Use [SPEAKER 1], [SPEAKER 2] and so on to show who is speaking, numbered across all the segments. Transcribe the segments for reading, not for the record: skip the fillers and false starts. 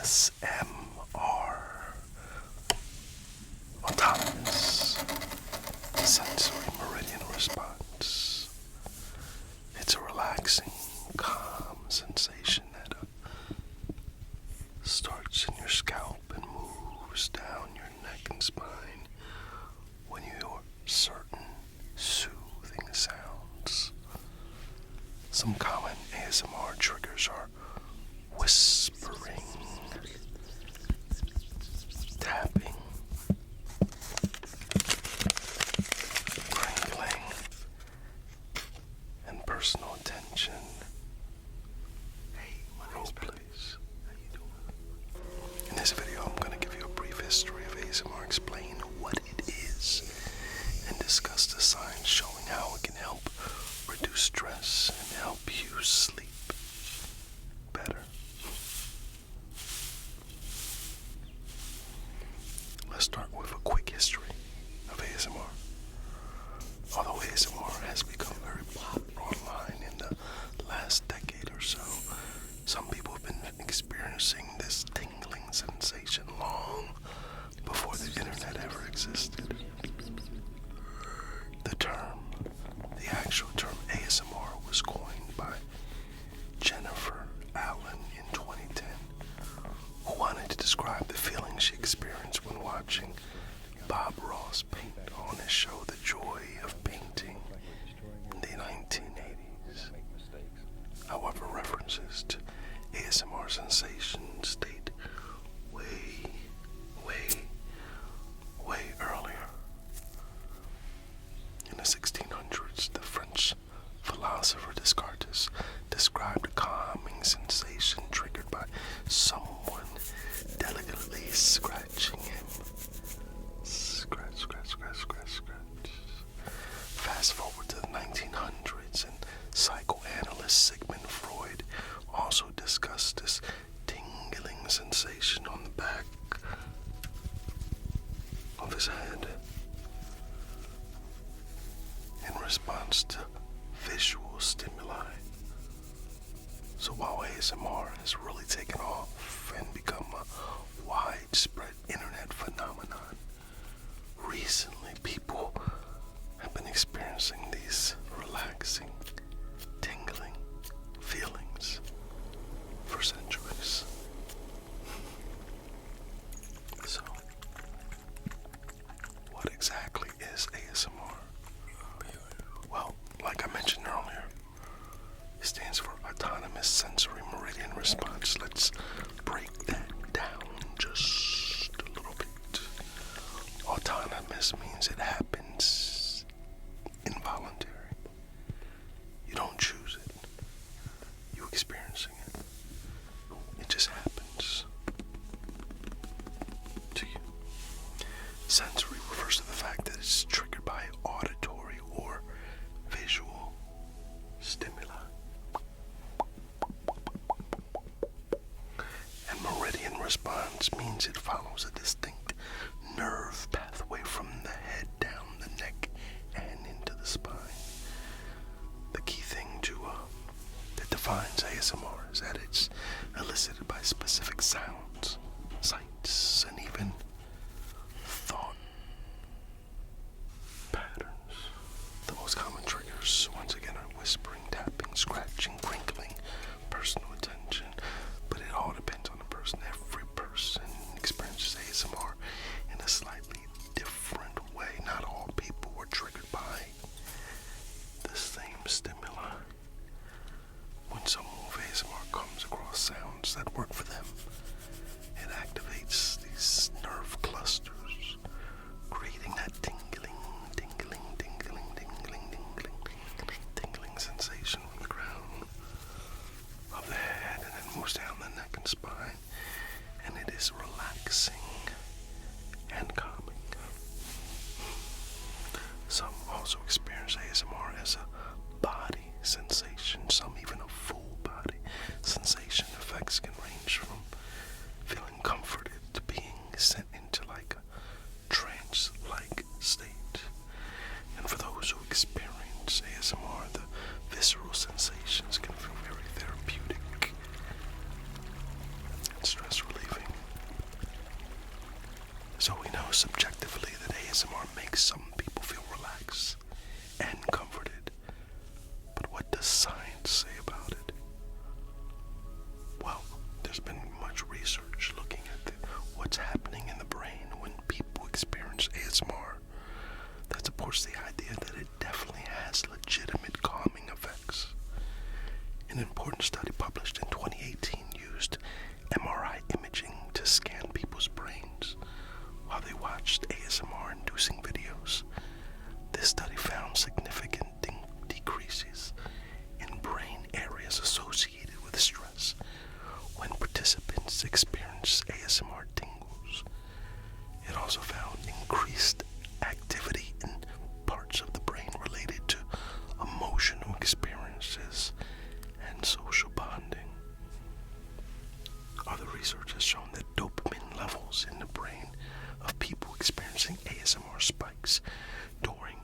[SPEAKER 1] A.S.M.R. Autonomous Sensory Meridian Response. It's a relaxing, calm sensation that starts in your scalp and moves down your neck and spine when you hear certain soothing sounds. Some common ASMR triggers are whispering, tapping, crinkling, and personal attention. Hey, roleplays. How you doing? In this video, I'm going to give you a brief history of ASMR, explain what it is, and discuss the signs showing how it can help reduce stress and help you sleep better. Let's start with a quick history of ASMR. Although ASMR has become very popular online in the last decade or so, some people have been experiencing this tingling sensation long before the internet ever existed. The actual term ASMR was coined by Jennifer Allen in 2010, who wanted to describe the feeling she experienced when watching Bob Ross paint on his show The Joy of Painting in the 1980s. However, references to ASMR sensations date way earlier. In the 1600s, the French philosopher Descartes described a calming sensation triggered by someone delicately scratching him. Scratch. Fast forward to the 1900s, and psychoanalyst Sigmund Freud also discussed this tingling sensation on the back of his head in response to visual stimuli. So while ASMR has really taken off and become a widespread internet phenomenon, recently people have been experiencing these relaxing, tingling feelings for centuries. So, what exactly is ASMR? Well, like I mentioned earlier, it stands for Autonomous Sensory Meridian Response. Let's break that down just a little bit. Autonomous means it happens involuntary. You don't choose it. You experiencing it. It just happens to you. Sensory refers to the fact that it's triggered by auditory or visual stimuli. And meridian response means it follows a distinct nerve pathway from the head down the neck and into the spine. The key thing that defines ASMR is that it's elicited by specific sounds, sights, and even thought patterns. The most common triggers, once again, are whispering, tapping, scratching, crinkling, personal attention, but it all depends on the person. Every person experiences ASMR in a slightly different way. Not all people were triggered by the same stimuli. When someone with ASMR comes across sounds that work for them, it activates these nerve clusters, creating that tingling sensation from the crown of the head, and then moves down the neck and spine, and it is relaxing and calming. Some also experience ASMR as a body sensation, some even a full body sensation. Effects can range from feeling comforted to being sent into like a trance-like state. And for those who experience ASMR, the visceral sensations can feel very therapeutic and stress relieving. subjectively that ASMR makes some people feel relaxed and comforted. But what does science say about it? Well, there's been much research looking at what's happening in the brain when people experience ASMR that supports the idea that it definitely has legitimate calming effects. An important study published in 2018 used MRI imaging to scan people's brains while they watched ASMR-inducing videos. This study found significant decreases in brain areas associated with stress when participants experienced ASMR tingles. It also found increased activity in parts of the brain related to emotional experiences and social bonding. Other research has shown that dopamine levels in the brain of people experiencing ASMR spikes during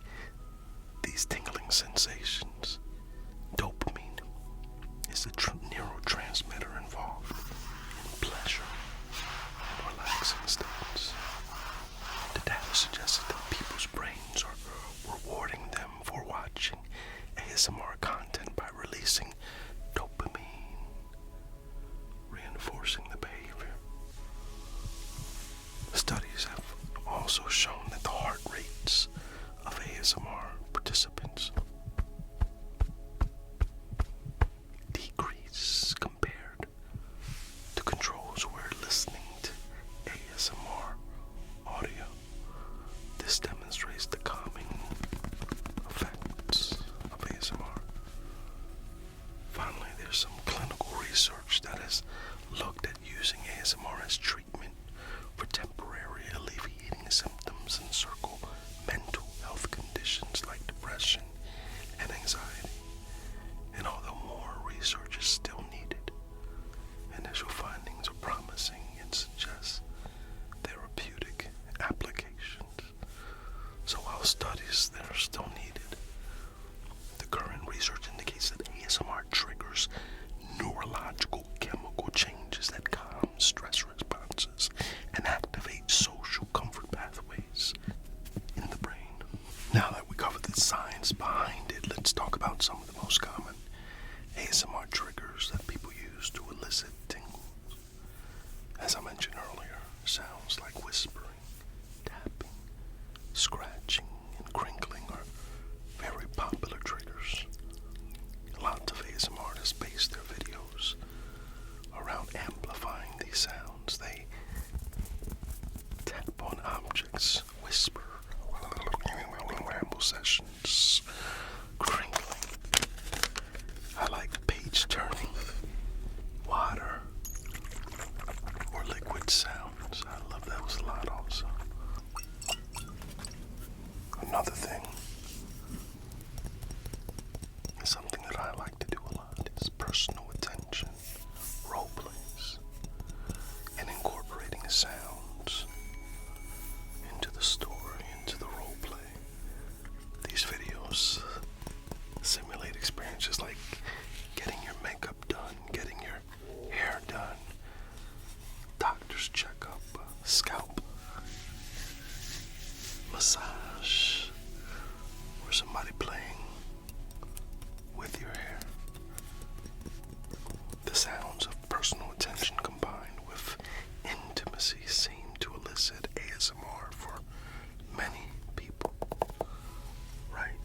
[SPEAKER 1] these tingling sensations. Dopamine is the neurotransmitter involved in pleasure and relaxing states. The data suggested that people's brains are rewarding them for watching ASMR content by releasing dopamine, reinforcing the behavior. Studies have also shown that the heart rates of ASMR participants decrease compared to controls who are listening to ASMR audio. This demonstrates the calming effects of ASMR. Finally, there's some clinical research that has looked at using ASMR as treatment for temporary alleviating symptoms in certain mental health conditions like depression and anxiety. And although more research is still needed, initial findings are promising and suggest therapeutic applications. So while studies that are still needed, the current research indicates that ASMR triggers neurological chemical changes that calm stress responses and activate social comfort pathways in the brain. Now that we covered the science behind it, let's talk about some of the most common ASMR triggers that people use to elicit tingles. As I mentioned earlier, sounds like whispering, tapping, scratching, and crinkling are very popular triggers. Lots of ASMR artists base their videos around amplifying these sounds. They tap on objects, whisper, ramble sessions, crinkling. I like page turning, water, or liquid sounds. I love those a lot also. Another thing is something that I like to do a lot is personal attention, roleplays, and incorporating sounds into the story, into the roleplay. These videos simulate experiences like getting your makeup done, getting your hair done, doctor's checkup, scalp massage, or somebody playing with your hair. The sounds of personal attention combined with intimacy seem to elicit ASMR for many people, right?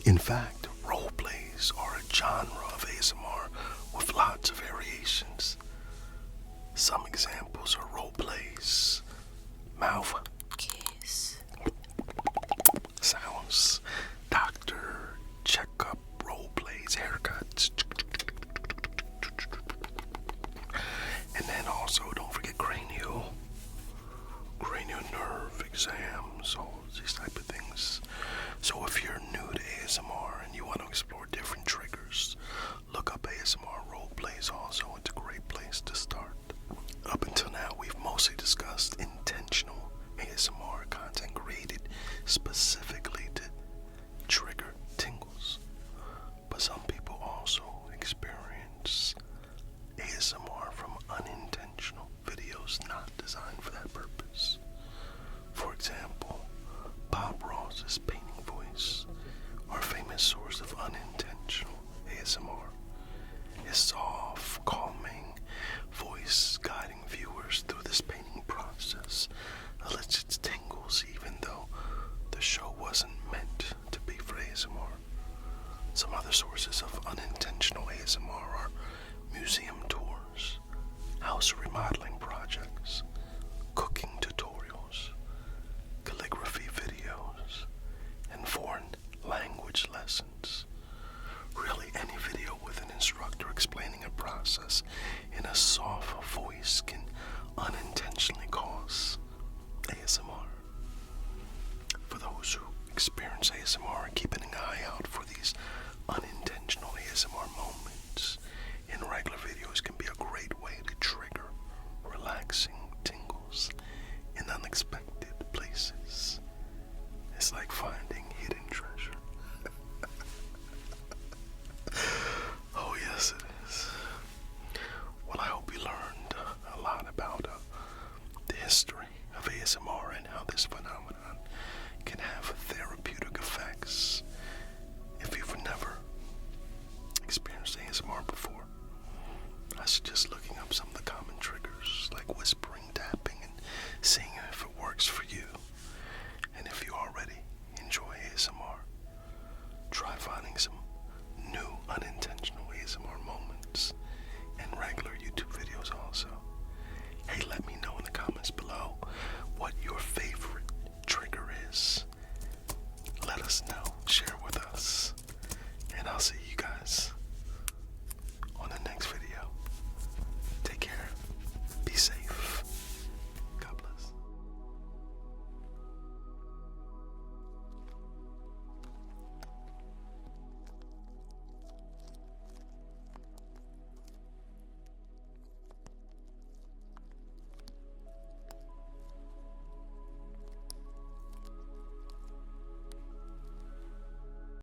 [SPEAKER 1] In fact, roleplays are a genre of ASMR with lots of variations. Some examples are roleplays, mouth kiss sounds, doctor checkup roleplays, haircuts, and then also don't forget cranial nerve exams, all these type of things. So if you're new to ASMR and you want to explore different triggers, look up ASMR a soft voice can unintentionally cause ASMR. For those who experience ASMR, keeping an eye out for these unintentional ASMR moments in regular videos can be a great way to trigger relaxing tingles in unexpected places. It's like finding hidden treasure. Oh yes it is. Well, I hope you learned a lot about the history of ASMR and how this phenomenon can have therapeutic effects. If you've never experienced ASMR before, I suggest looking